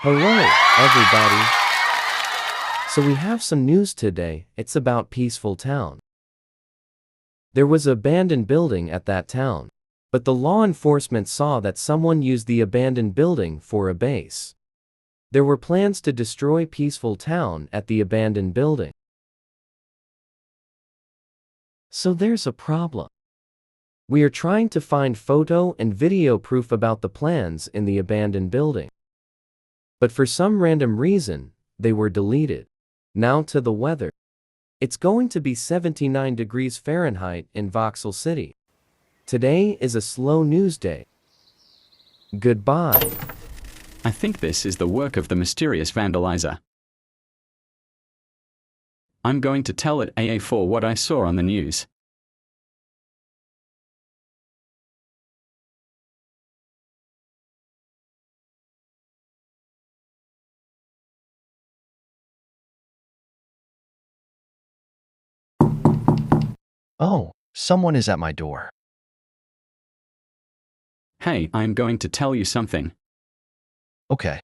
Hello, everybody. So we have some news today. It's about Peaceful Town. There was an abandoned building at that town, but the law enforcement saw that someone used the abandoned building for a base. There were plans to destroy Peaceful Town at the abandoned building. So there's a problem. We are trying to find photo and video proof about the plans in the abandoned building. But for some random reason, they were deleted. Now to the weather. It's going to be 79 degrees Fahrenheit in Vauxhall City. Today is a slow news day. Goodbye. I think this is the work of the mysterious vandalizer. I'm going to tell it AA4 what I saw on the news. Oh, someone is at my door. Hey, I'm going to tell you something. Okay.